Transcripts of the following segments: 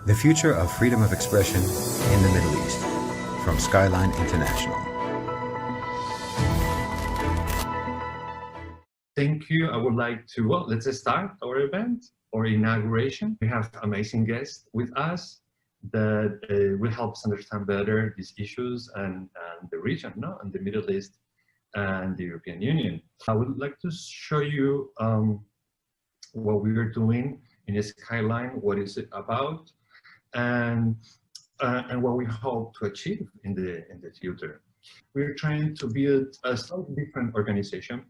The Future of Freedom of Expression in the Middle East, from Skyline International. Thank you. I would like to, well, let's start our event or inauguration. We have amazing guests with us that will help us understand better these issues and the region, no? And the Middle East and the European Union. I would like to show you what we are doing in Skyline, what is it about, and what we hope to achieve in the future. We're trying to build a slightly different organization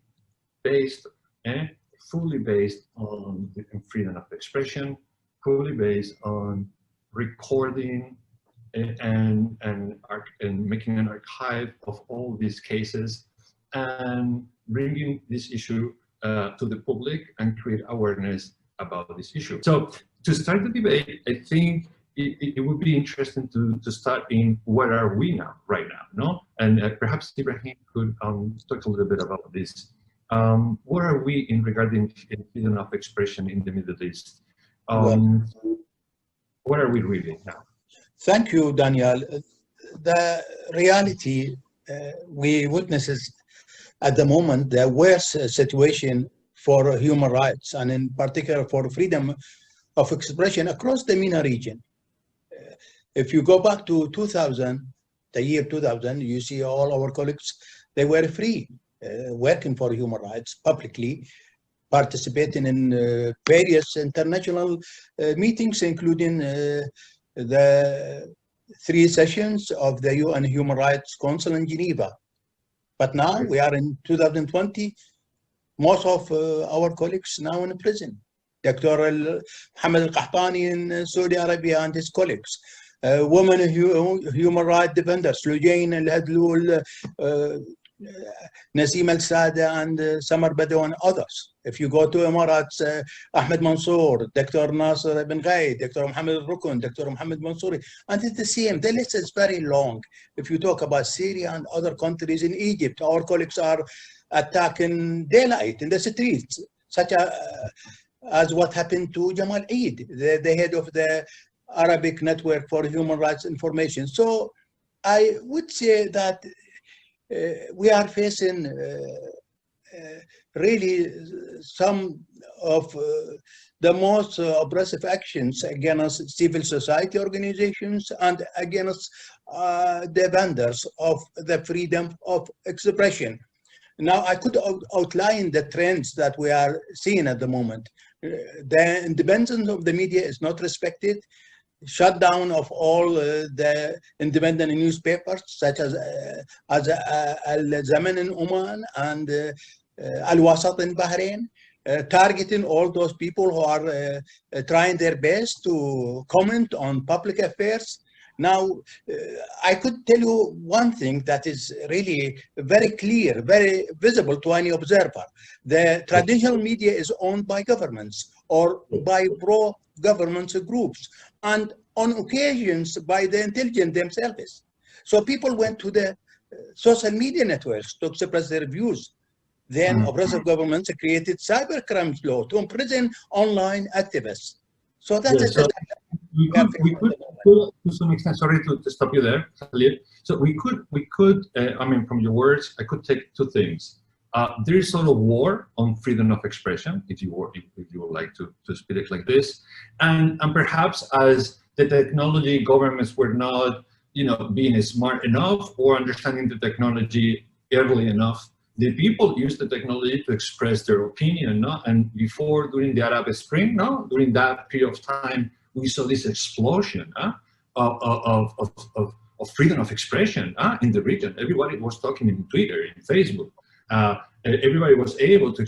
based and fully based on freedom of expression, fully based on recording and making an archive of all these cases and bringing this issue to the public and create awareness about this issue. So to start the debate, I think it would be interesting to start in where are we now, right now, no? And perhaps Ibrahim could talk a little bit about this. Where are we in regarding freedom of expression in the Middle East? Where are we really now? Thank you, Daniel. The reality we witness at the moment, the worst situation for human rights, and in particular for freedom of expression across the MENA region. If you go back to 2000, the year 2000, you see all our colleagues, they were free, working for human rights publicly, participating in various international meetings, including the 3 sessions of the UN Human Rights Council in Geneva. But now we are in 2020, most of our colleagues now in prison. Dr. Mohammed Al-Qahtani in Saudi Arabia and his colleagues. Women human rights defenders, Lujain Al-Hadlul, Nasim Al-Sada and Samar Badawi and others. If you go to Emirates, Ahmed Mansour, Dr. Nasser Ibn Ghaid, Dr. Mohammed Al-Rukun, Dr. Mohammed Mansouri, and it's the same. The list is very long. If you talk about Syria and other countries in Egypt, our colleagues are attacking daylight in the streets, such as what happened to Jamal Eid, the head of the Arabic Network for Human Rights Information. So I would say that we are facing really some of the most oppressive actions against civil society organizations and against the vendors of the freedom of expression. Now, I could outline the trends that we are seeing at the moment. The independence of the media is not respected. Shutdown of all the independent newspapers, such as Al-Zaman in Oman and Al-Wasat in Bahrain, targeting all those people who are trying their best to comment on public affairs. Now, I could tell you one thing that is really very clear, very visible to any observer. The traditional media is owned by governments or by pro-government groups, and on occasions by the intelligence themselves. So people went to the social media networks to express their views. Then oppressive governments created cybercrime law to imprison online activists. So that is we could to some extent, sorry to stop you there, Khalid. So we could I mean, from your words, I could take 2 things. There is sort of war on freedom of expression, if you would like to speak it like this, and perhaps as the technology governments were not, being smart enough or understanding the technology early enough, the people use the technology to express their opinion, no? And before, during the Arab Spring, no, during that period of time, we saw this explosion of freedom of expression in the region. Everybody was talking in Twitter, in Facebook. Everybody was able to,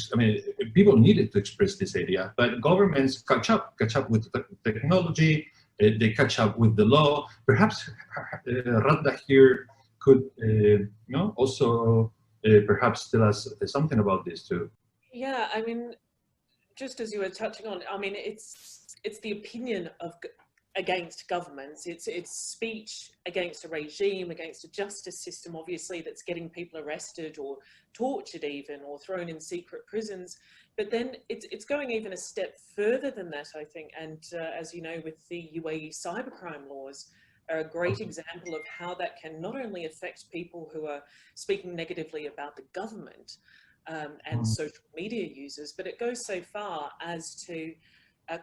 people needed to express this idea, but governments catch up with the technology, they catch up with the law. Perhaps Radha here could, also perhaps tell us something about this too. Yeah, I mean, just as you were touching on, I mean, it's the opinion of against governments. It's speech against a regime, against a justice system, obviously, that's getting people arrested or tortured even, or thrown in secret prisons. But then it's going even a step further than that, I think. And as you know, with the UAE cybercrime laws are a great example of how that can not only affect people who are speaking negatively about the government and social media users, but it goes so far as to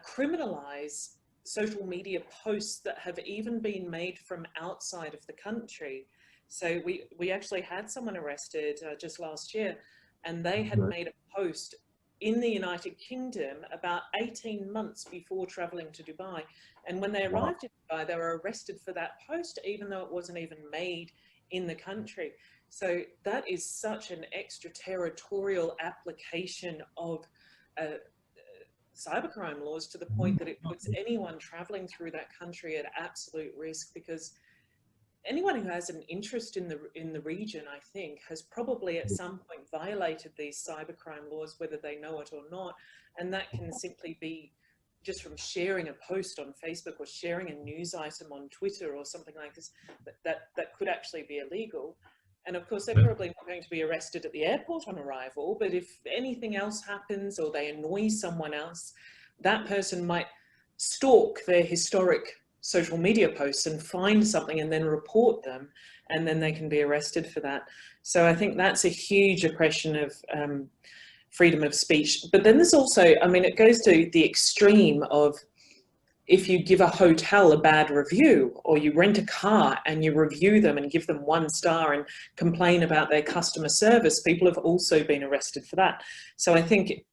criminalize social media posts that have even been made from outside of the country. So we actually had someone arrested just last year, and they had made a post in the United Kingdom about 18 months before traveling to Dubai. And when they arrived in Dubai, they were arrested for that post, even though it wasn't even made in the country. So that is such an extraterritorial application of cybercrime laws, to the point that it puts anyone traveling through that country at absolute risk, because anyone who has an interest in the region, I think, has probably at some point violated these cybercrime laws, whether they know it or not. And that can simply be just from sharing a post on Facebook or sharing a news item on Twitter or something like this, that could actually be illegal. And of course, they're probably not going to be arrested at the airport on arrival, but if anything else happens or they annoy someone else, that person might stalk their historic social media posts and find something and then report them, and then they can be arrested for that. So I think that's a huge oppression of freedom of speech. But then there's also, I mean, it goes to the extreme of, if you give a hotel a bad review, or you rent a car and you review them and give them 1 star and complain about their customer service, people have also been arrested for that. So I think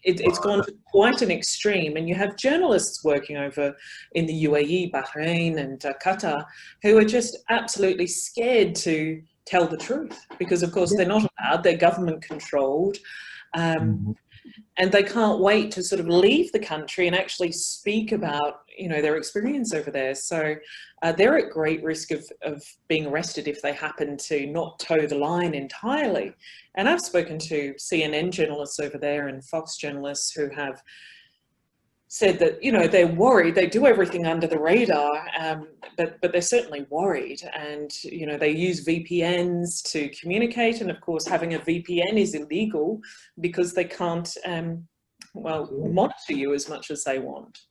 it's gone to quite an extreme, and you have journalists working over in the UAE, Bahrain and Qatar, who are just absolutely scared to tell the truth, because of course they're not allowed, they're government controlled, and they can't wait to sort of leave the country and actually speak about, you know, their experience over there. So they're at great risk of being arrested if they happen to not toe the line entirely. And I've spoken to CNN journalists over there and Fox journalists who have said that, you know, they're worried. They do everything under the radar, but they're certainly worried. And, you know, they use VPNs to communicate. And of course, having a VPN is illegal because they can't, monitor you as much as they want.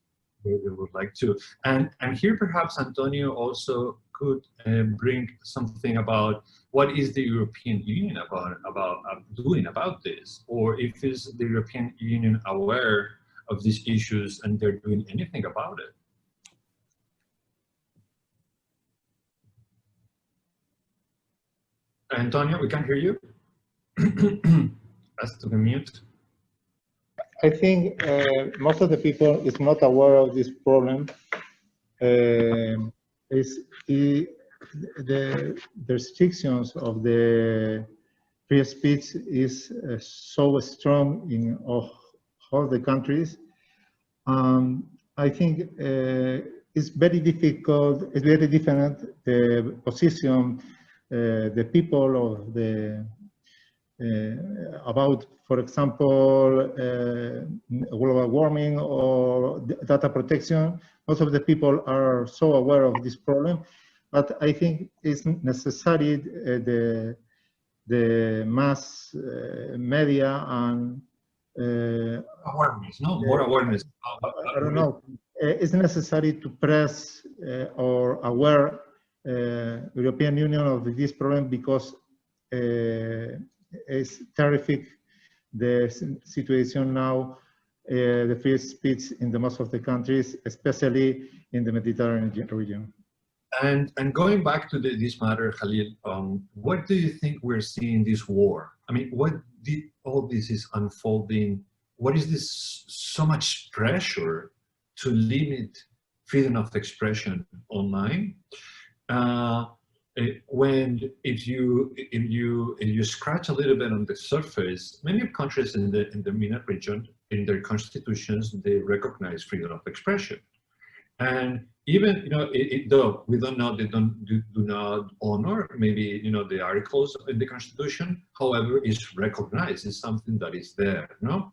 They would like to. And here perhaps Antonio also could bring something about what is the European Union about doing about this, or if is the European Union aware of these issues and they're doing anything about it. Antonio, we can't hear you. That's to the mute. I think most of the people is not aware of this problem. The restrictions of the free speech is so strong in all the countries. I think it's very difficult, it's very different, the position the people of the about, for example, global warming or data protection. Most of the people are so aware of this problem, but I think it's necessary the mass media and awareness, no? More awareness. I don't know. It's necessary to press or aware European Union of this problem, because it's terrific, the situation now, the free speech in the most of the countries, especially in the Mediterranean region. And going back to this matter, Khalid, what do you think we're seeing this war? I mean, what did all this is unfolding? What is this so much pressure to limit freedom of expression online? If you scratch a little bit on the surface, many countries in the MENA region, in their constitutions, they recognize freedom of expression. And even, you know, though we don't know, they do not honor maybe, you know, the articles in the constitution, however, it's recognized, it's something that is there, no?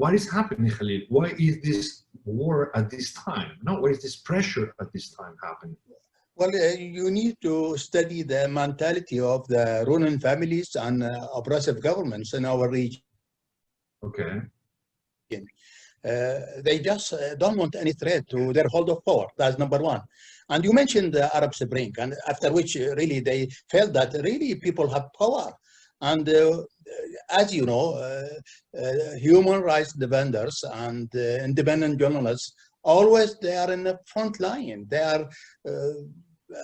What is happening, Khalid? Why is this war at this time? No, why is this pressure at this time happening? Well, you need to study the mentality of the ruling families and oppressive governments in our region. Okay. They just don't want any threat to their hold of power. That's number one. And you mentioned the Arab Spring, and after which really they felt that really people have power. And as you know, human rights defenders and independent journalists, always they are in the front line. They are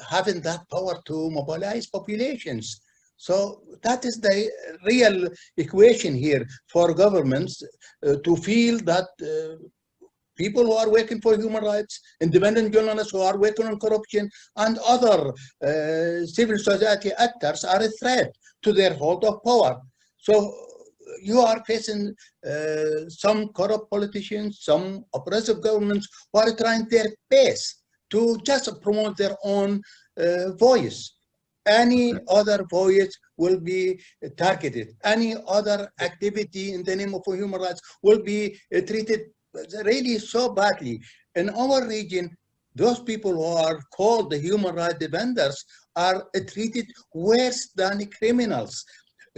having that power to mobilize populations. So that is the real equation here for governments to feel that people who are working for human rights, independent journalists who are working on corruption, and other civil society actors are a threat to their hold of power. So you are facing some corrupt politicians, some oppressive governments who are trying their best to just promote their own voice. Any other voice will be targeted. Any other activity in the name of human rights will be treated really so badly. In our region, those people who are called the human rights defenders are treated worse than criminals.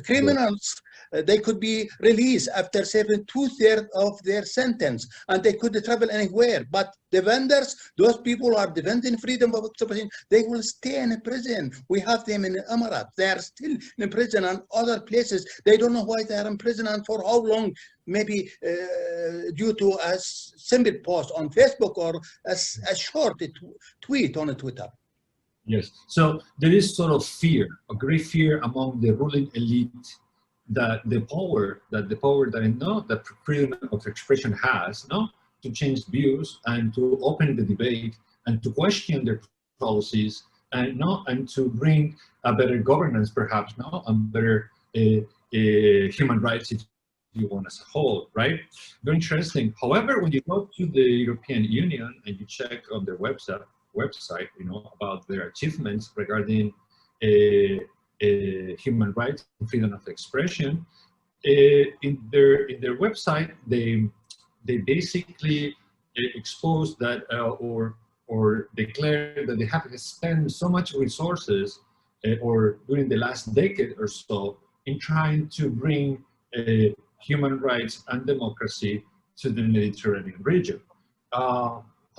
Criminals, they could be released after serving 2/3 of their sentence, and they could travel anywhere. But defenders, those people who are defending freedom of expression, they will stay in prison. We have them in the Emirates. They are still in prison, and other places. They don't know why they are in prison and for how long. Maybe due to a simple post on Facebook or a short tweet on Twitter. Yes. So there is sort of fear, a great fear among the ruling elite that the power that that freedom of expression has, to change views and to open the debate and to question their policies and to bring a better governance, perhaps, and better human rights, if you want, as a whole, right? Very interesting. However, when you go to the European Union and you check on their website, about their achievements regarding human rights and freedom of expression, in their website they basically expose that or declare that they have spent so much resources or during the last decade or so in trying to bring human rights and democracy to the Mediterranean region.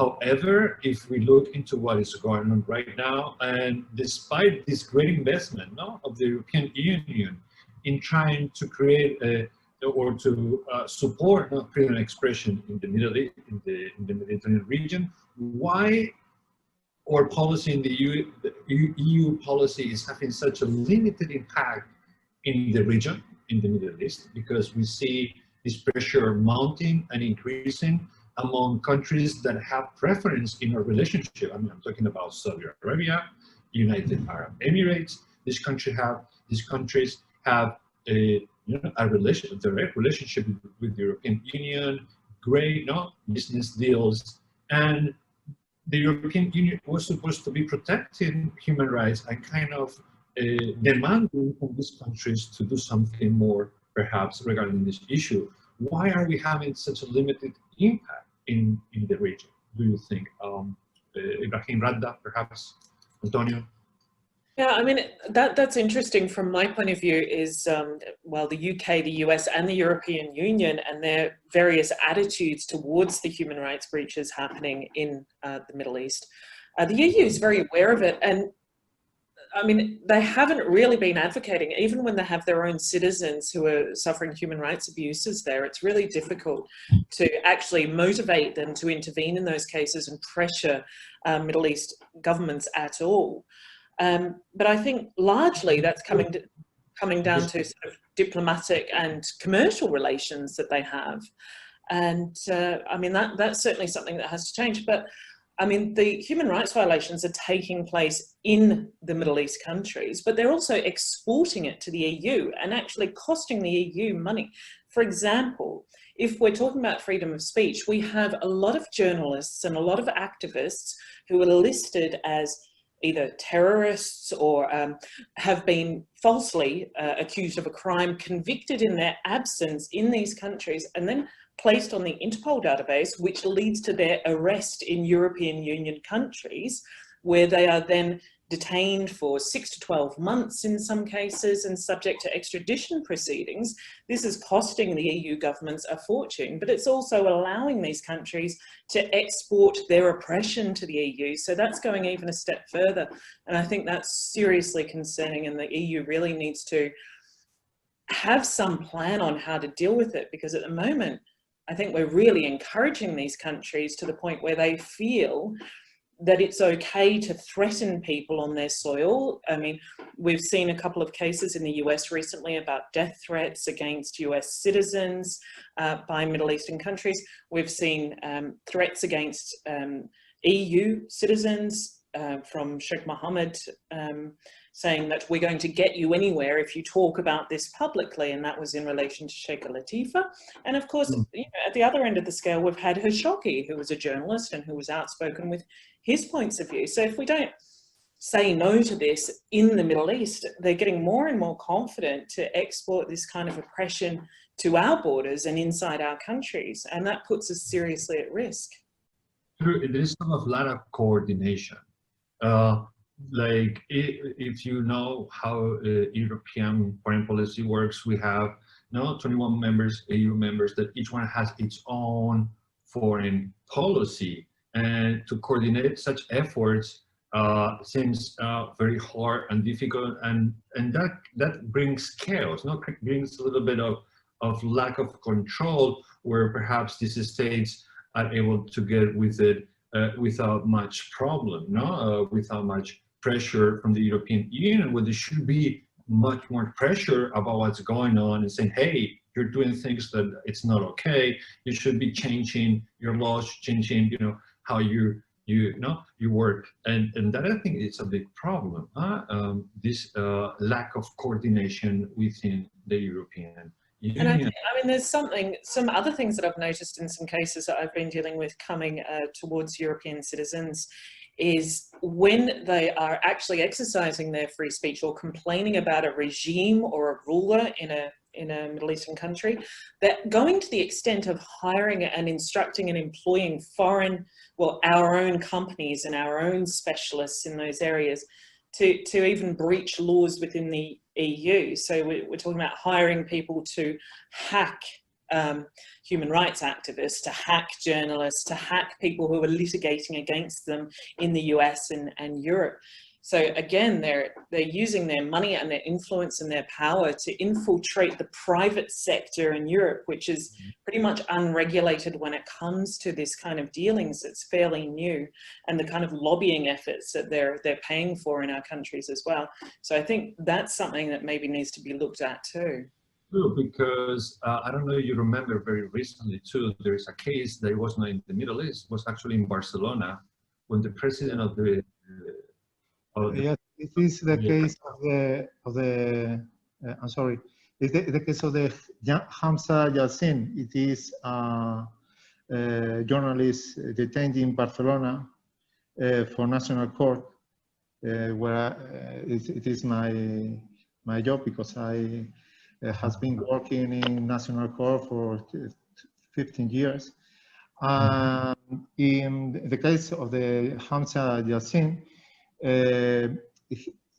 However, if we look into what is going on right now, and despite this great investment of the European Union in trying to create or to support freedom of expression in the Middle East, in the Mediterranean region, why our policy in the EU policy is having such a limited impact in the region, in the Middle East? Because we see this pressure mounting and increasing among countries that have preference in our relationship. I mean, I'm talking about Saudi Arabia, United Arab Emirates. These countries have a direct relationship with the European Union, great business deals, and the European Union was supposed to be protecting human rights and kind of demanding from these countries to do something more, perhaps, regarding this issue. Why are we having such a limited impact in the region, do you think? Ibrahim, Radha, perhaps, Antonio? Yeah, I mean, that's interesting from my point of view is, well, the UK, the US and the European Union and their various attitudes towards the human rights breaches happening in the Middle East. The EU is very aware of it, and I mean, they haven't really been advocating, even when they have their own citizens who are suffering human rights abuses there, it's really difficult to actually motivate them to intervene in those cases and pressure Middle East governments at all. But I think largely that's coming down to sort of diplomatic and commercial relations that they have. And I mean, that's certainly something that has to change. But I mean, the human rights violations are taking place in the Middle East countries, but they're also exporting it to the EU and actually costing the EU money. For example, if we're talking about freedom of speech, we have a lot of journalists and a lot of activists who are listed as either terrorists or have been falsely accused of a crime, convicted in their absence in these countries, and then placed on the Interpol database, which leads to their arrest in European Union countries, where they are then detained for 6 to 12 months in some cases and subject to extradition proceedings. This is costing the EU governments a fortune, but it's also allowing these countries to export their oppression to the EU. So that's going even a step further. And I think that's seriously concerning, and the EU really needs to have some plan on how to deal with it, because at the moment, I think we're really encouraging these countries to the point where they feel that it's okay to threaten people on their soil. I mean, we've seen a couple of cases in the US recently about death threats against US citizens by Middle Eastern countries. We've seen threats against EU citizens from Sheikh Mohammed saying that we're going to get you anywhere if you talk about this publicly, and that was in relation to Sheikh Latifah. And of course, you know, at the other end of the scale, we've had Khashoggi, who was a journalist and who was outspoken with his points of view. So if we don't say no to this in the Middle East, they're getting more and more confident to export this kind of oppression to our borders and inside our countries, and that puts us seriously at risk. There is a lot of coordination. Like if you know how European foreign policy works, we have 21 members, EU members, that each one has its own foreign policy, and to coordinate such efforts seems very hard and difficult, and that brings chaos. Brings a little bit of lack of control, where perhaps these states are able to get with it without much problem, without much pressure from the European Union, where there should be much more pressure about what's going on and saying, hey, you're doing things that it's not okay. You should be changing your laws, changing, how you work, and that I think it's a big problem. This lack of coordination within the European Union. And I mean, there's some other things that I've noticed in some cases that I've been dealing with coming towards European citizens, is when they are actually exercising their free speech or complaining about a regime or a ruler in a Middle Eastern country, that going to the extent of hiring and instructing and employing our own companies and our own specialists in those areas to even breach laws within the EU. So we're talking about hiring people to hack human rights activists, to hack journalists, to hack people who are litigating against them in the US and Europe. So again, they're using their money and their influence and their power to infiltrate the private sector in Europe, which is pretty much unregulated when it comes to this kind of dealings. It's fairly new, and the kind of lobbying efforts that they're paying for in our countries as well. So I think that's something that maybe needs to be looked at too. True, because I don't know if you remember very recently too, there is a case that was not in the Middle East, was actually in Barcelona, when the president of the yes, it is the case of the I'm sorry, it's the case of the Hamza Yassin. It is a journalist detained in Barcelona for national court, where it is my job, because I has been working in national court for 15 years. In the case of the Hamza Yassin,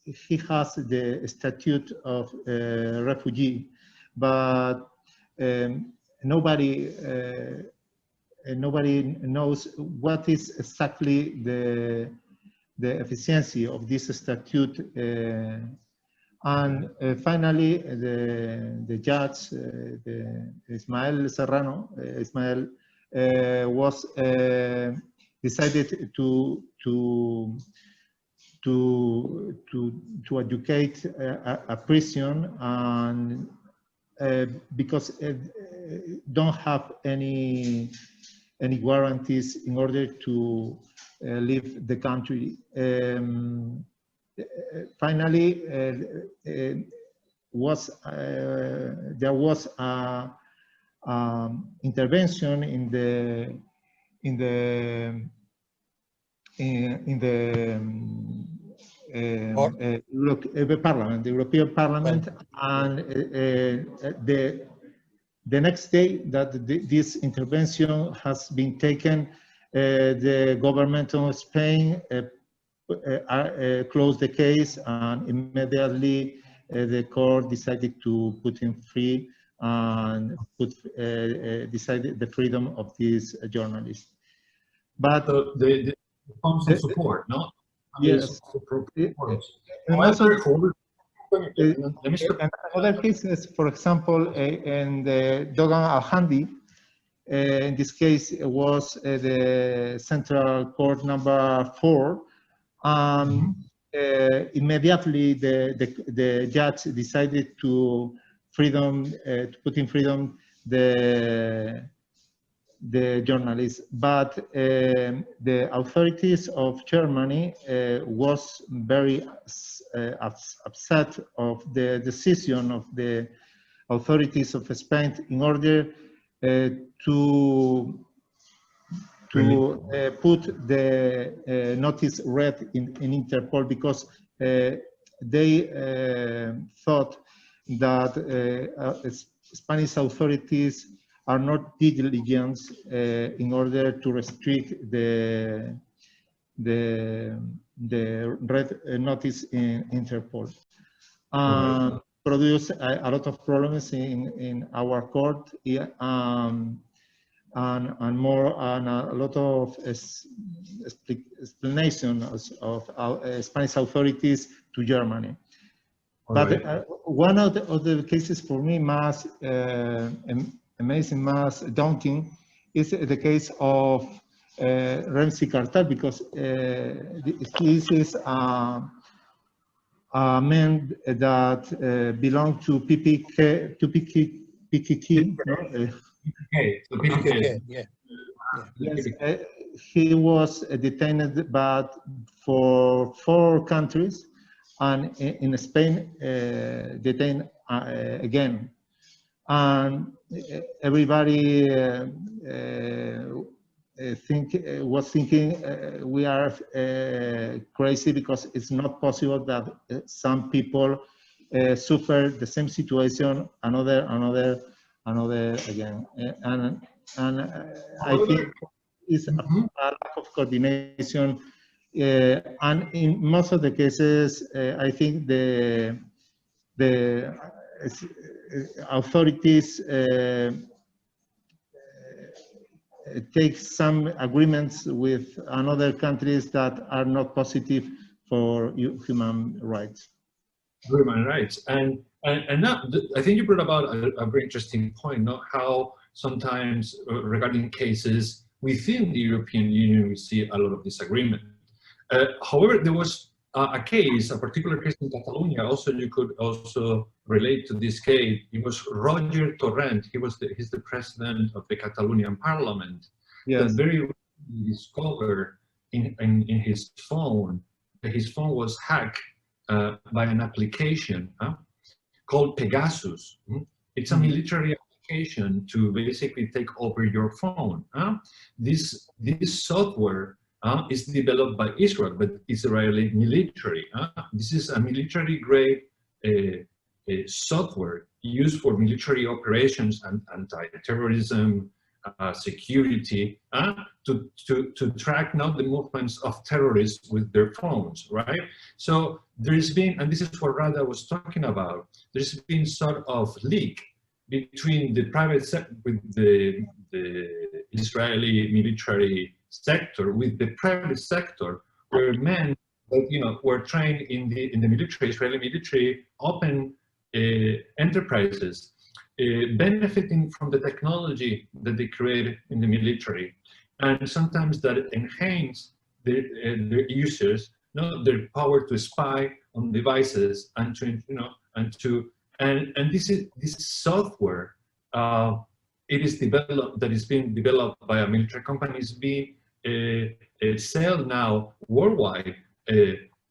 he has the statute of refugee, but nobody knows what is exactly the efficiency of this statute. And finally, the judge, Ismael Serrano, was decided to educate a prison, and because don't have any guarantees in order to leave the country. Finally, there was a intervention in the European Parliament, and the next day that this intervention has been taken, the government of Spain closed the case, and immediately the court decided to put him free and decided the freedom of this journalist. But So the constant support, no? yes. In other cases, for example, in the Dogan Al-Handi, in this case, it was the Central Court number 4. Immediately, the judge decided to put in freedom the journalist, but the authorities of Germany was very upset of the decision of the authorities of Spain in order to put the notice read in Interpol, because they thought that Spanish authorities are not diligent in order to restrict the red notice in Interpol. Produce a lot of problems in our court, and a lot of explanations of Spanish authorities to Germany. But one of the cases for me most amazing, most daunting, is the case of Ramsey Cartel, because this is a man that belonged to PKK. Yeah. Yes, he was detained, but for 4 countries, and in Spain detained again. And everybody was thinking we are crazy, because it's not possible that some people suffer the same situation another again. And I think it's a lack of coordination. And in most of the cases, I think the authorities take some agreements with other countries that are not positive for human rights. Human rights, and now, I think you brought about a very interesting point, not how sometimes regarding cases within the European Union we see a lot of disagreement. However, there was a particular case in Catalonia. Also, you could also relate to this case. It was Roger Torrent. He's the president of the Catalonian Parliament. Yes. That very recently discovered in his phone that his phone was hacked by an application called Pegasus. It's a military application to basically take over your phone. This software is developed by Israel, but Israeli military. This is a military-grade software used for military operations and anti-terrorism, security, to track now the movements of terrorists with their phones, right? So there's been, and this is what Radha was talking about, there's been sort of leak between the private sector, with the Israeli military sector, with the private sector, where men that were trained in the military, Israeli military, open enterprises, benefiting from the technology that they created in the military, and sometimes that enhance their users, their power to spy on devices and to and this software it is developed, that is being developed by a military company, is being sold now worldwide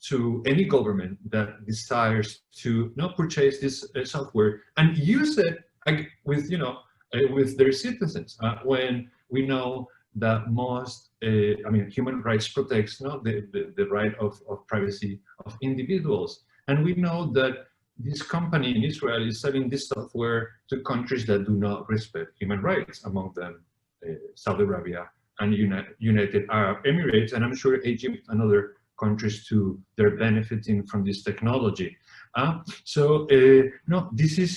to any government that desires to purchase this software and use it with with their citizens. When we know that most, human rights protects the right of privacy of individuals, and we know that this company in Israel is selling this software to countries that do not respect human rights, among them Saudi Arabia and United Arab Emirates, and I'm sure Egypt and other countries too, they're benefiting from this technology. No, this is,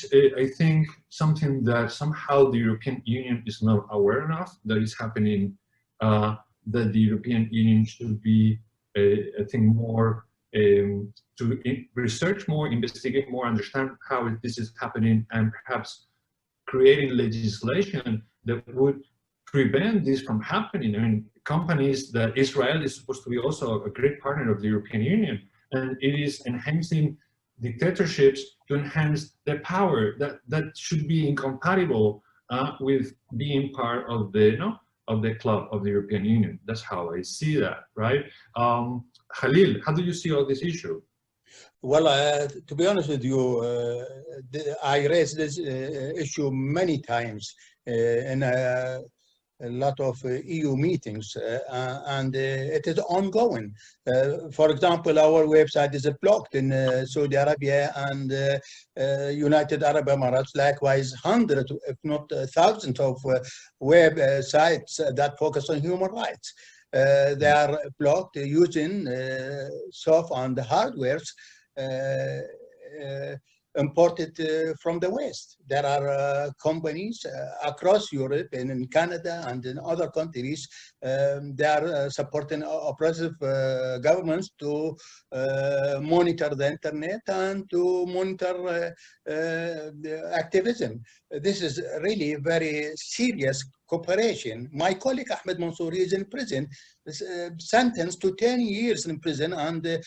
I think, something that somehow the European Union is not aware enough that is happening, that the European Union should be, I think, more to research more, investigate more, understand how this is happening, and perhaps creating legislation that would prevent this from happening. I mean, companies that Israel is supposed to be also a great partner of the European Union, and it is enhancing dictatorships to enhance their power. That should be incompatible with being part of the of the club of the European Union. That's how I see that, right? Khalid, how do you see all this issue? Well, to be honest with you, I raised this issue many times in a lot of EU meetings, and it is ongoing. For example, our website is blocked in Saudi Arabia and United Arab Emirates. Likewise, hundreds, if not thousands, of websites that focus on human rights. They are blocked using soft and hardwares imported from the West. There are companies across Europe and in Canada and in other countries. They are supporting oppressive governments to monitor the internet and to monitor activism. This is really very serious cooperation. My colleague Ahmed Mansouri is in prison, sentenced to 10 years in prison, and the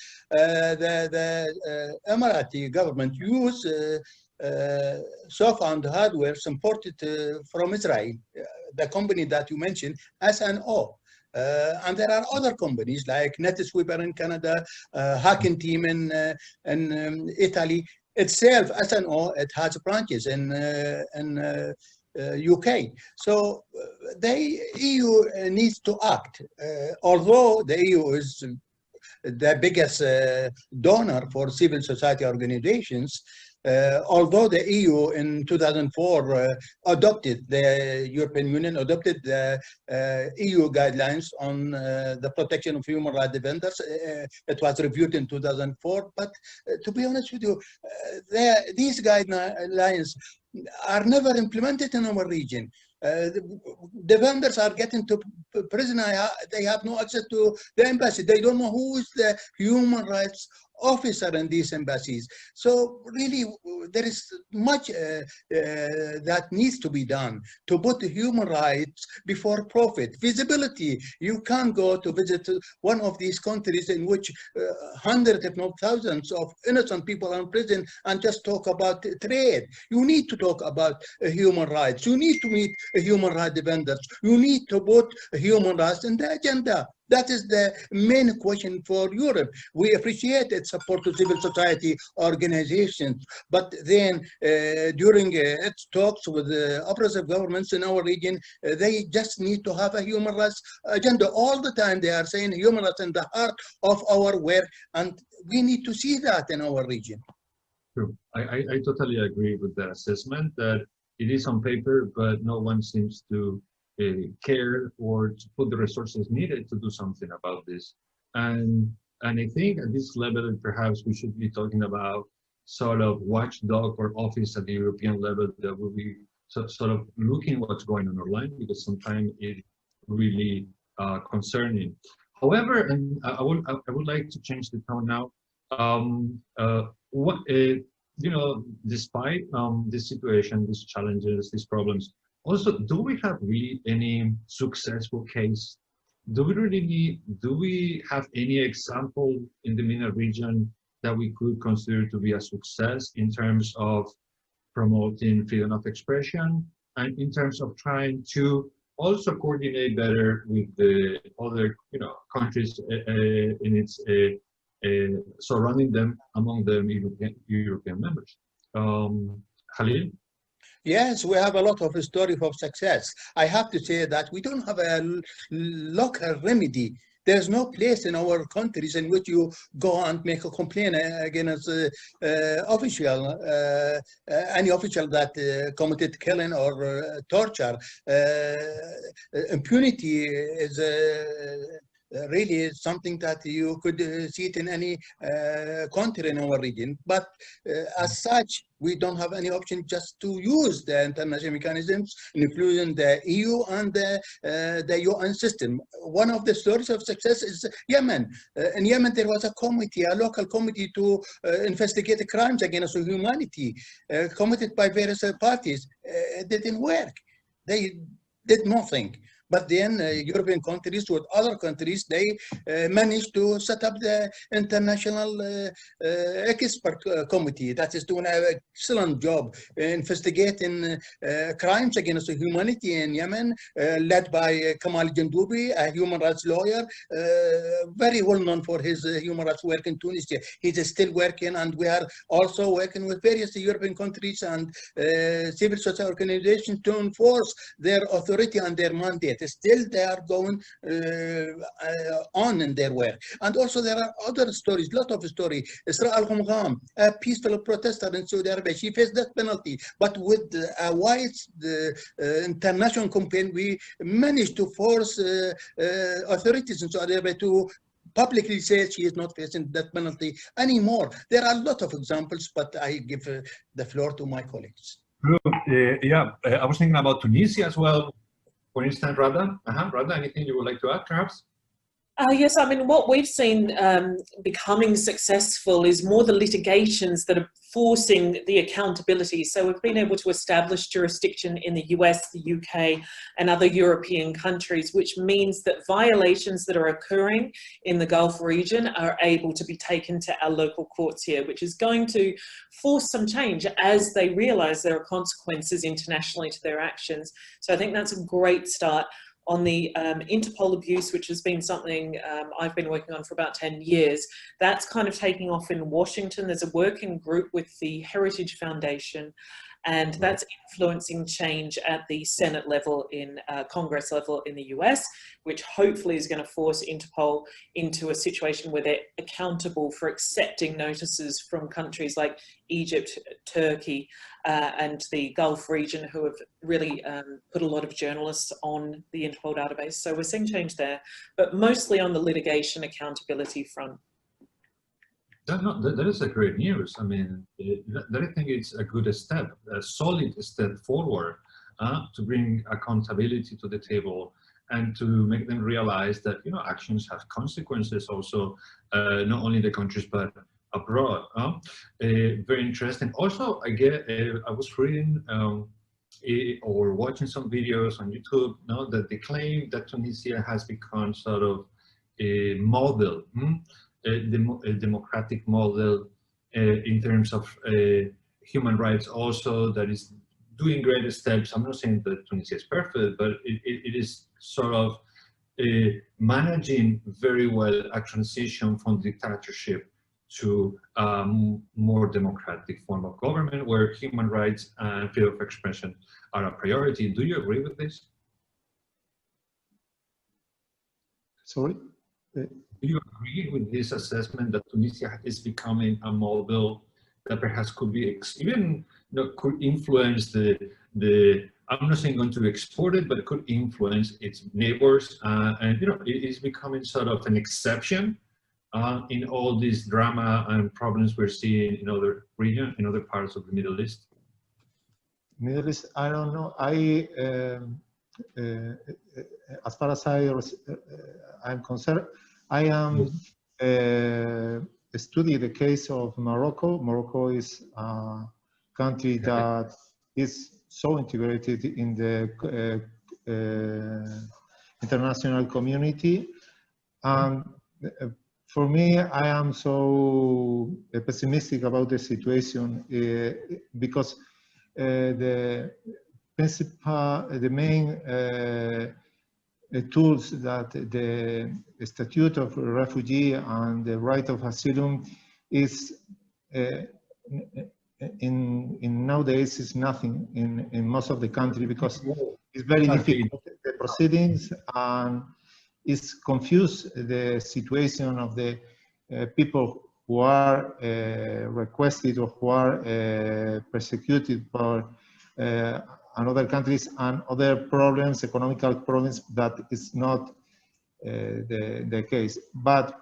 Emirati government used software and hardware imported from Israel. The company that you mentioned, SNO. And there are other companies like NetSweeper in Canada, Hacking Team in Italy. Itself, SNO, it has branches in UK. So the EU needs to act. Although the EU is the biggest donor for civil society organizations, although the EU in 2004 adopted, the European Union adopted the EU guidelines on the protection of human rights defenders. It was reviewed in 2004, but to be honest with you, these guidelines are never implemented in our region. Defenders are getting to prison. They have no access to the embassy. They don't know who is the human rights officer in these embassies. So really, there is much that needs to be done to put human rights before profit. Visibility. You can't go to visit one of these countries in which hundreds, if not thousands, of innocent people are in prison and just talk about trade. You need to talk about human rights. You need to meet human rights defenders. You need to put human rights in the agenda. That is the main question for Europe. We appreciate its support to civil society organizations, but then during its talks with oppressive governments in our region, they just need to have a human rights agenda. All the time they are saying human rights in the heart of our work, and we need to see that in our region. True. I totally agree with that assessment that it is on paper, but no one seems to care or to put the resources needed to do something about this. And I think at this level, perhaps we should be talking about sort of watchdog or office at the European level that will be sort of looking what's going on online, because sometimes it's really concerning. However, and I would like to change the tone now. You know, despite this situation, these challenges, these problems, also, do we have really any successful case? Do we have any example in the MENA region that we could consider to be a success in terms of promoting freedom of expression and in terms of trying to also coordinate better with the other, countries in its surrounding them, among the European members? Khalid? Yes, we have a lot of stories of success. I have to say that we don't have a local remedy. There's no place in our countries in which you go and make a complaint against official, any official that committed killing or torture. Impunity is really is something that you could see it in any country in our region. But as such, we don't have any option just to use the international mechanisms, including the EU and the UN system. One of the stories of success is Yemen. In Yemen, there was a committee, a local committee to investigate the crimes against humanity, committed by various parties. It didn't work. They did nothing. But then European countries with other countries, they managed to set up the international expert committee that is doing an excellent job investigating crimes against humanity in Yemen, led by Kamal Jandoubi, a human rights lawyer, very well known for his human rights work in Tunisia. He's still working, and we are also working with various European countries and civil society organizations to enforce their authority and their mandate. Still, they are going on in their work. And also there are other stories, lot of stories. Isra al-Ghumgham, a peaceful protester in Saudi Arabia, she faced death penalty, but with a wide international campaign, we managed to force authorities in Saudi Arabia to publicly say she is not facing death penalty anymore. There are a lot of examples, but I give the floor to my colleagues. Yeah, I was thinking about Tunisia as well. For instance, Radha, Radha, anything you would like to add, perhaps? Yes, I mean, what we've seen becoming successful is more the litigations that are forcing the accountability. So we've been able to establish jurisdiction in the US, the UK, and other European countries, which means that violations that are occurring in the Gulf region are able to be taken to our local courts here, which is going to force some change as they realize there are consequences internationally to their actions. So I think that's a great start. On the Interpol abuse, which has been something I've been working on for about 10 years, that's kind of taking off in Washington. There's a working group with the Heritage Foundation, and that's influencing change at the Senate level, in Congress level in the US, which hopefully is going to force Interpol into a situation where they're accountable for accepting notices from countries like Egypt, Turkey, and the Gulf region, who have really put a lot of journalists on the Interpol database. So we're seeing change there, but mostly on the litigation accountability front. That is a great news. I mean, that I think it's a good step, a solid step forward to bring accountability to the table and to make them realize that, you know, actions have consequences also, not only in the countries, but abroad. Very interesting. Also, I was reading or watching some videos on YouTube, that they claim that Tunisia has become sort of a model, a democratic model in terms of human rights also, that is doing great steps. I'm not saying that Tunisia is perfect, but it is sort of managing very well a transition from dictatorship to a more democratic form of government where human rights and freedom of expression are a priority. Do you agree with this? Sorry? Do you agree with this assessment that Tunisia is becoming a model that perhaps could be even could influence the I'm not saying going to export it, but could influence its neighbors, and it is becoming sort of an exception in all this drama and problems we're seeing in other regions, in other parts of the Middle East? Middle East, I don't know. As far as I'm concerned, I am studying the case of Morocco. Morocco is a country that is so integrated in the international community. And for me, I am so pessimistic about the situation because the main tools that the Statute of Refugee and the right of asylum is in nowadays is nothing in most of the country, because it's very difficult, the proceedings, and it's confused the situation of the people who are requested or who are persecuted by other countries, and other problems, economical problems that is not the case. But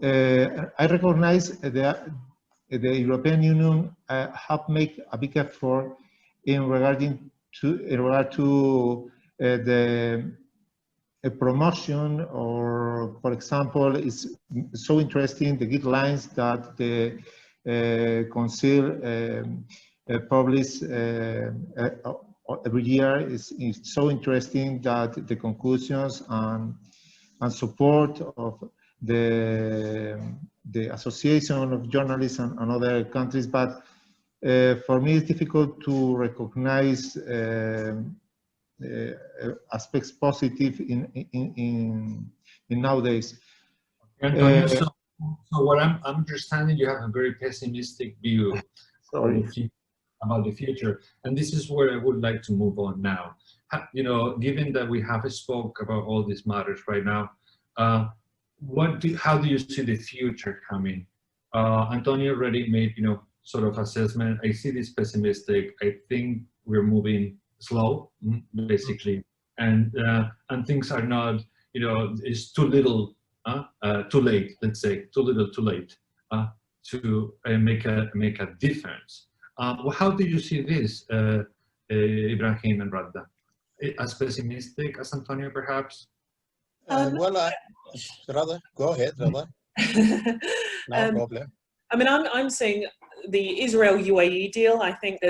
I recognize that the European Union have made a big effort in regard to the promotion, or for example, it's so interesting the guidelines that the Council publish every year. Is so interesting that the conclusions and support of the Association of Journalists and other countries, but for me it's difficult to recognize aspects positive in nowadays. Antonio, so what I'm understanding, you have a very pessimistic view about the future, and this is where I would like to move on now. You know, given that we have spoke about all these matters right now, how do you see the future coming? Antonio already made, you know, sort of assessment. I see this pessimistic. I think we're moving slow, basically, and things are not, you know, it's too little, too late. Let's say too little, too late to make a difference. How do you see this, Ibrahim and Radha? As pessimistic as Antonio, perhaps? Well, Radha, go ahead, Radha. No problem. I mean, I'm seeing the Israel-UAE deal. I think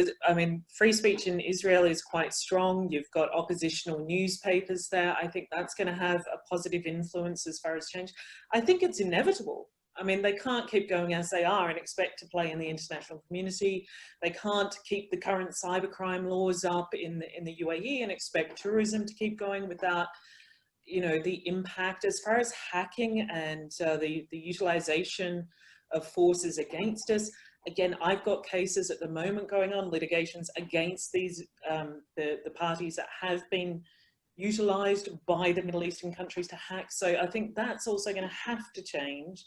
free speech in Israel is quite strong. You've got oppositional newspapers there. I think that's going to have a positive influence as far as change. I think it's inevitable. I mean, they can't keep going as they are and expect to play in the international community. They can't keep the current cybercrime laws up in the UAE and expect tourism to keep going without, you know, the impact as far as hacking and the utilization of forces against us. Again, I've got cases at the moment going on, litigations against these the parties that have been utilized by the Middle Eastern countries to hack. So I think that's also going to have to change.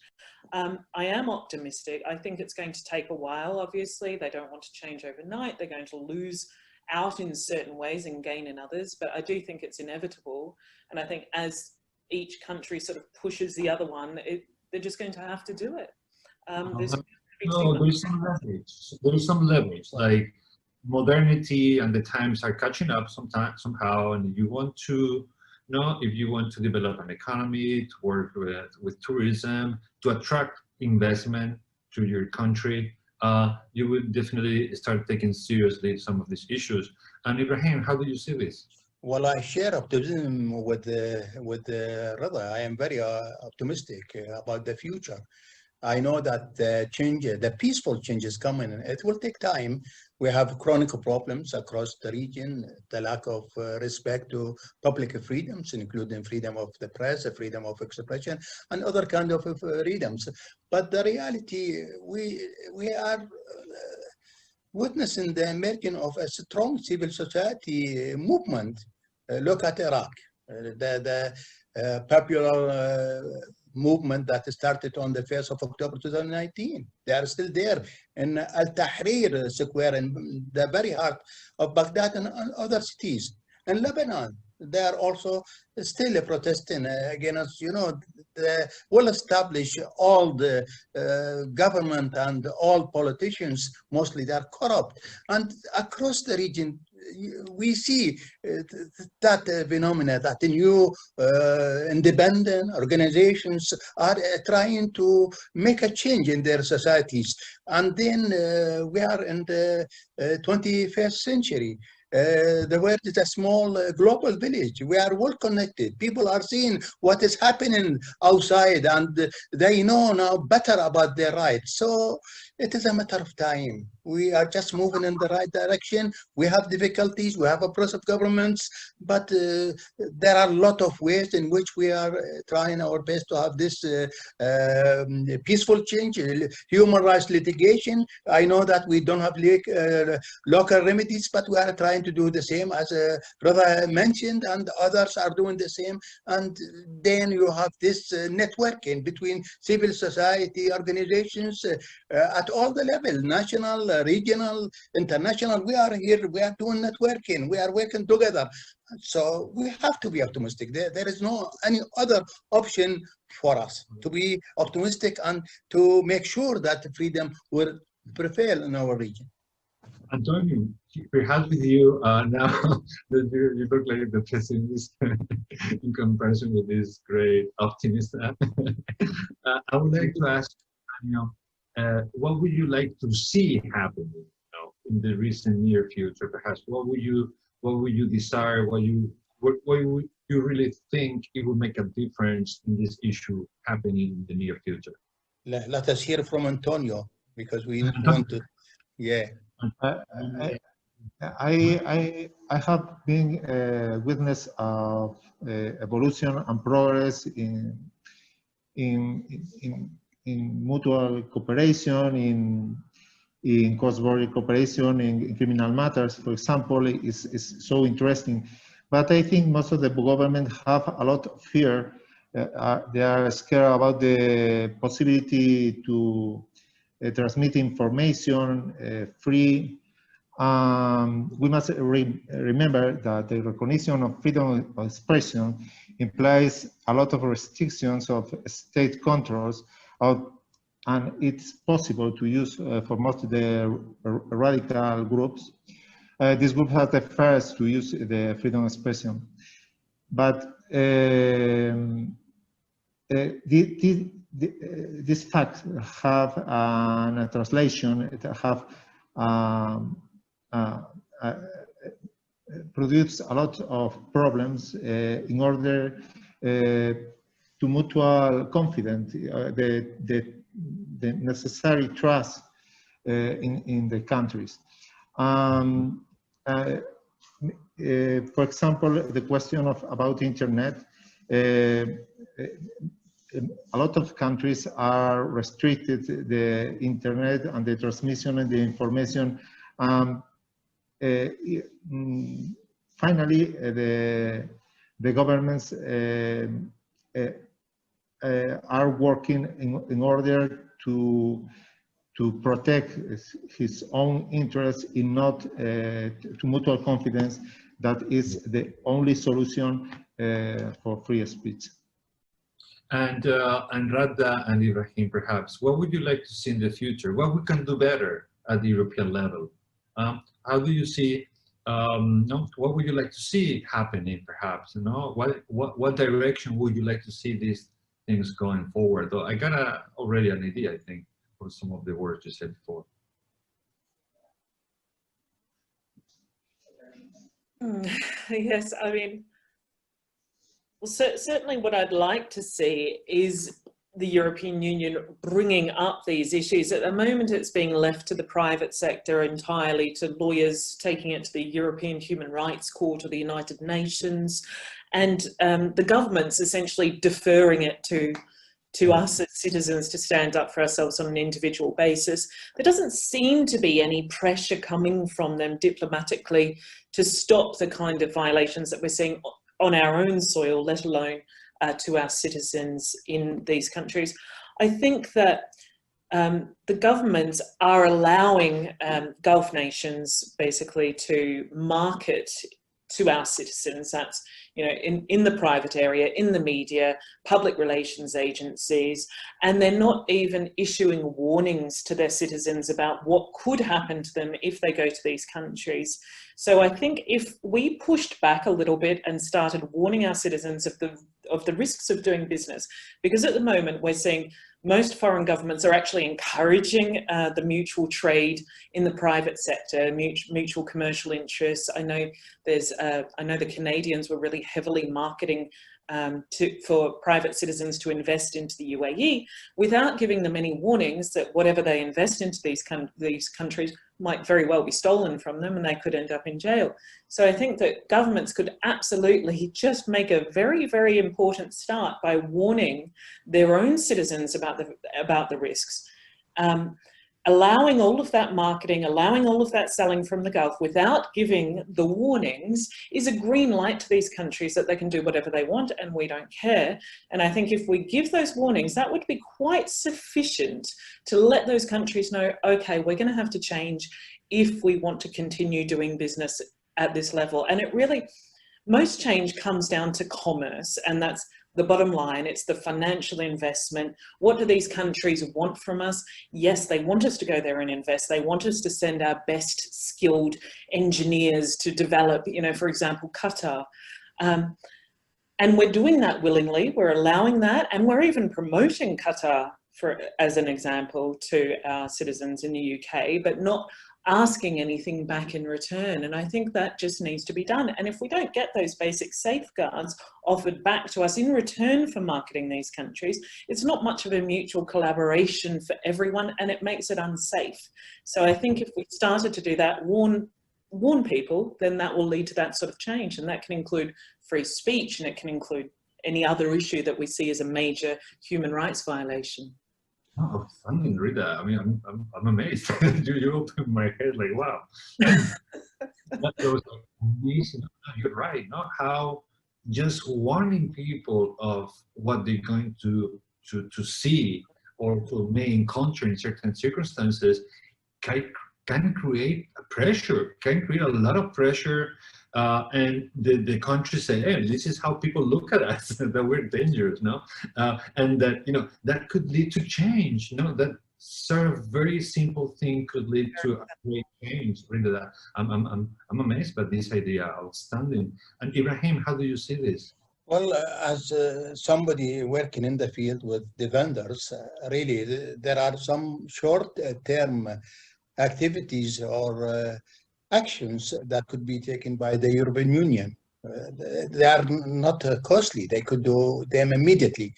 I am optimistic. I think it's going to take a while, obviously. They don't want to change overnight. They're going to lose out in certain ways and gain in others, but I do think it's inevitable. And I think as each country sort of pushes the other one, they're just going to have to do it. There's some leverage, like modernity and the times are catching up somehow, and you want to, if you want to develop an economy, to work with tourism, to attract investment to your country, you would definitely start taking seriously some of these issues. And Ibrahim, how do you see this? Well, I share optimism with Radha. I am very optimistic about the future. I know that the peaceful change is coming, and it will take time. We have chronic problems across the region, the lack of respect to public freedoms, including freedom of the press, freedom of expression, and other kind of freedoms. But the reality, we are witnessing the emerging of a strong civil society movement. Look at Iraq, the popular movement that started on the 1st of October 2019. They are still there in Al-Tahrir Square in the very heart of Baghdad and other cities. In Lebanon, they are also still protesting against, the well-established, all the government and all politicians, mostly they are corrupt. And across the region, we see that phenomena, that new independent organizations are trying to make a change in their societies. And then we are in the 21st century. The world is a small global village. We are well connected. People are seeing what is happening outside, and they know now better about their rights. So it is a matter of time. We are just moving in the right direction. We have difficulties. We have oppressive governments, but there are a lot of ways in which we are trying our best to have this peaceful change. Human rights litigation. I know that we don't have local remedies, but we are trying to do the same, as Radha mentioned, and others are doing the same. And then you have this networking between civil society organizations at all the levels, national, regional, international. We are here, we are doing networking, we are working together. So we have to be optimistic. There is no any other option for us to be optimistic and to make sure that freedom will prevail in our region. Antonio, perhaps with you now that you look like the pessimist in comparison with this great optimist. I would like to ask, what would you like to see happening in the recent near future? Perhaps what would you desire? What would you really think it would make a difference in this issue happening in the near future? Let us hear from Antonio, because we want to, yeah. I have been a witness of evolution and progress in mutual cooperation, in cross-border cooperation, in criminal matters, for example, is so interesting. But I think most of the government have a lot of fear. They are scared about the possibility to transmit information free. We must remember that the recognition of freedom of expression implies a lot of restrictions of state controls, and it's possible to use for most of the radical groups. This group has the first to use the freedom of expression. But this fact have a translation, it have produced a lot of problems in order to mutual confidence, the necessary trust in the countries. For example, the question about internet, a lot of countries are restricted the internet and the transmission and the information. Finally, the governments are working in order to protect his own interests in not to mutual confidence. That is the only solution for free speech. And Radha and Ibrahim, perhaps, what would you like to see in the future? What we can do better at the European level? How do you see? What would you like to see happening? Perhaps, what direction would you like to see these things going forward? Though I got already an idea, I think, for some of the words you said before. Yes, I mean, well, certainly what I'd like to see is the European Union bringing up these issues. At the moment, it's being left to the private sector entirely, to lawyers taking it to the European Human Rights Court or the United Nations, and the government's essentially deferring it to us as citizens to stand up for ourselves on an individual basis. There doesn't seem to be any pressure coming from them diplomatically to stop the kind of violations that we're seeing on our own soil, let alone to our citizens in these countries. I think that the governments are allowing Gulf nations basically to market to our citizens. That's, in the private area, in the media, public relations agencies, and they're not even issuing warnings to their citizens about what could happen to them if they go to these countries. So I think if we pushed back a little bit and started warning our citizens of the risks of doing business, because at the moment we're seeing most foreign governments are actually encouraging the mutual trade in the private sector, mutual commercial interests. I know the Canadians were really heavily marketing for private citizens to invest into the UAE without giving them any warnings that whatever they invest into these countries might very well be stolen from them and they could end up in jail. So I think that governments could absolutely just make a very, very important start by warning their own citizens about the risks. allowing all of that marketing, allowing all of that selling from the Gulf without giving the warnings is a green light to these countries that they can do whatever they want and we don't care. And I think if we give those warnings, that would be quite sufficient to let those countries know, okay, we're going to have to change if we want to continue doing business at this level. And it really, most change comes down to commerce, and that's the bottom line. It's the financial investment. What do these countries want from us? Yes, they want us to go there and invest. They want us to send our best skilled engineers to develop, you know, for example, Qatar. And we're doing that willingly. We're allowing that, and we're even promoting Qatar, as an example, to our citizens in the UK, but not asking anything back in return. And I think that just needs to be done. And if we don't get those basic safeguards offered back to us in return for marketing these countries, it's not much of a mutual collaboration for everyone, and it makes it unsafe. So I think if we started to do that, warn people, then that will lead to that sort of change. And that can include free speech, and it can include any other issue that we see as a major human rights violation. Oh, outstanding, Rita. I mean, I'm amazed. you opened my head like, wow. That was amazing. You're right. Not how just warning people of what they're going to see or to may encounter in certain circumstances can create a pressure, can create a lot of pressure. And the country say, hey, this is how people look at us, that we're dangerous, no? And that, you know, that could lead to change, you know, that sort of very simple thing could lead to a great change. Really, that I'm amazed by this idea. Outstanding. And Ibrahim, how do you see this? Well, as somebody working in the field with the vendors, really, there are some short-term activities or actions that could be taken by the European Union. They are not costly. They could do them immediately.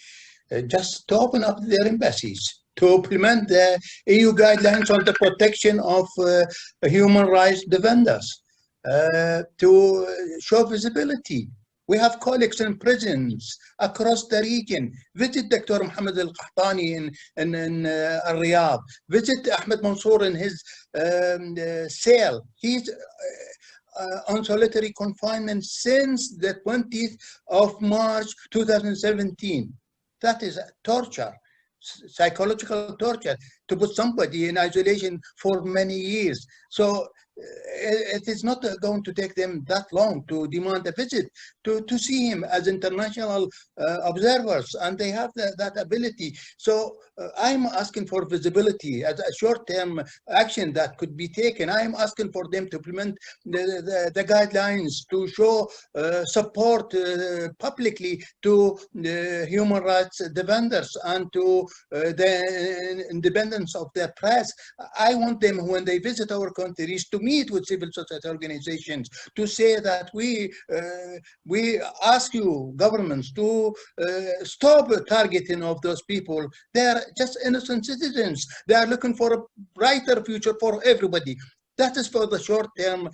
Just to open up their embassies, to implement the EU guidelines on the protection of human rights defenders, to show visibility. We have colleagues in prisons across the region. Visit Dr. Mohammed Al-Qahtani in Riyadh. Visit Ahmed Mansour in his cell. He's on solitary confinement since the 20th of March 2017. That is torture, psychological torture, to put somebody in isolation for many years. So it is not going to take them that long to demand a visit, to see him as international observers, and they have that ability. So I'm asking for visibility as a short-term action that could be taken. I'm asking for them to implement the guidelines, to show support publicly to the human rights defenders and to the independence of the press. I want them, when they visit our countries, to meet with civil society organizations, to say that we ask you, governments, to stop targeting of those people. They are just innocent citizens. They are looking for a brighter future for everybody. That is for the short-term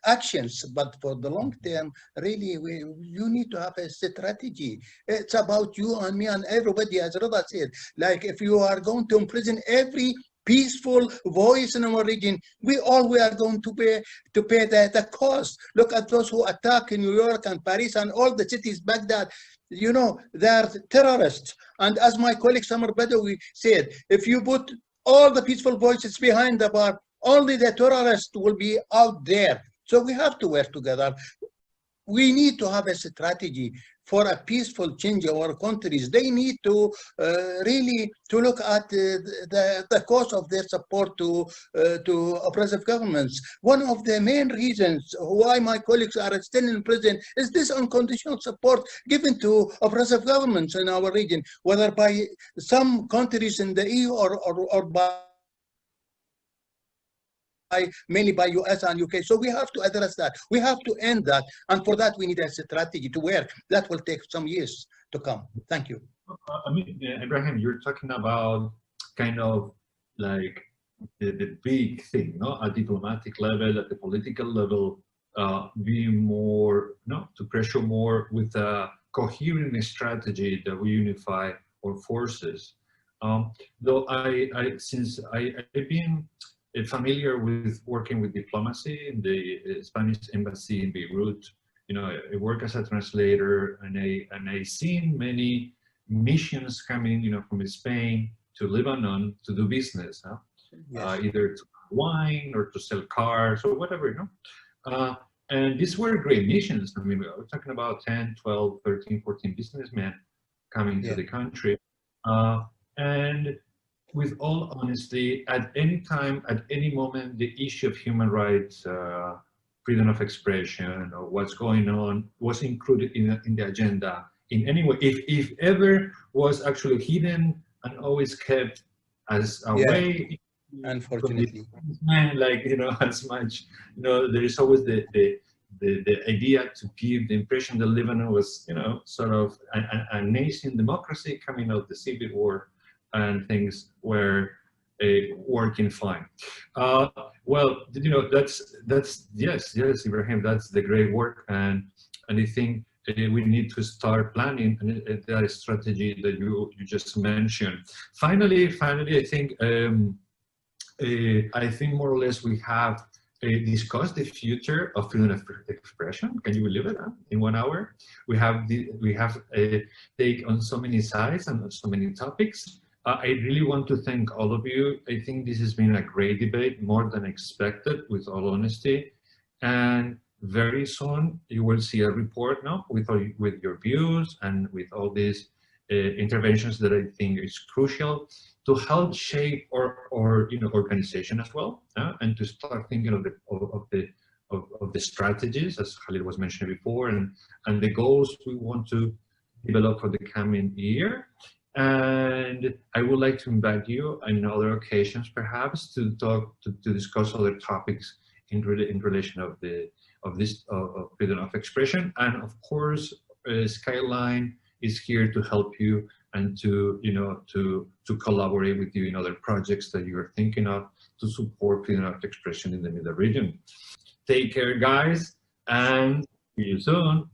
actions, but for the long-term, really, you need to have a strategy. It's about you and me and everybody, as Radha said. Like, if you are going to imprison every peaceful voice in our region, we are going to pay the cost. Look at those who attack in New York and Paris and all the cities, Baghdad. You know, they are terrorists. And as my colleague Samar Badawi said, if you put all the peaceful voices behind the bar, only the terrorists will be out there. So we have to work together. We need to have a strategy for a peaceful change in our countries. They need to really to look at the cause of their support to oppressive governments. One of the main reasons why my colleagues are still in prison is this unconditional support given to oppressive governments in our region, whether by some countries in the EU or by mainly by US and UK. So we have to address that. We have to end that. And for that, we need a strategy to work. That will take some years to come. Thank you. I mean, Ibrahim, you're talking about kind of like the big thing, no? At diplomatic level, at the political level, being more, to pressure more with a coherent strategy that we unify our forces. Though since I've been familiar with working with diplomacy in the Spanish embassy in Beirut, you know, I work as a translator, and I seen many missions coming, you know, from Spain to Lebanon to do business, huh? Yes. Either to wine or to sell cars or whatever, you know. And these were great missions. I mean, we're talking about 10, 12, 13, 14 businessmen coming to the country. And with all honesty, at any time, at any moment, the issue of human rights, freedom of expression, or what's going on was included in the agenda in any way. If ever was actually hidden and always kept as a way. Unfortunately. Like, you know, as much, you know, there is always the idea to give the impression that Lebanon was, you know, sort of a nation democracy coming out of the civil war, and things were working fine. Well, you know, that's yes, Ibrahim, that's the great work, and I think we need to start planning that strategy that you just mentioned. Finally, I think more or less we have discussed the future of freedom of expression. Can you believe it? Huh? In 1 hour, we have take on so many sides and on so many topics. I really want to thank all of you. I think this has been a great debate, more than expected, with all honesty. And very soon you will see a report now with your views and with all these interventions that I think is crucial to help shape our you know, organization as well, and to start thinking of the strategies, as Khalid was mentioning before, and the goals we want to develop for the coming year. And I would like to invite you on other occasions, perhaps, to talk to discuss other topics in relation of freedom of expression. And of course, Skyline is here to help you and to, you know, to collaborate with you in other projects that you are thinking of to support freedom of expression in the Middle region. Take care, guys, and see you soon.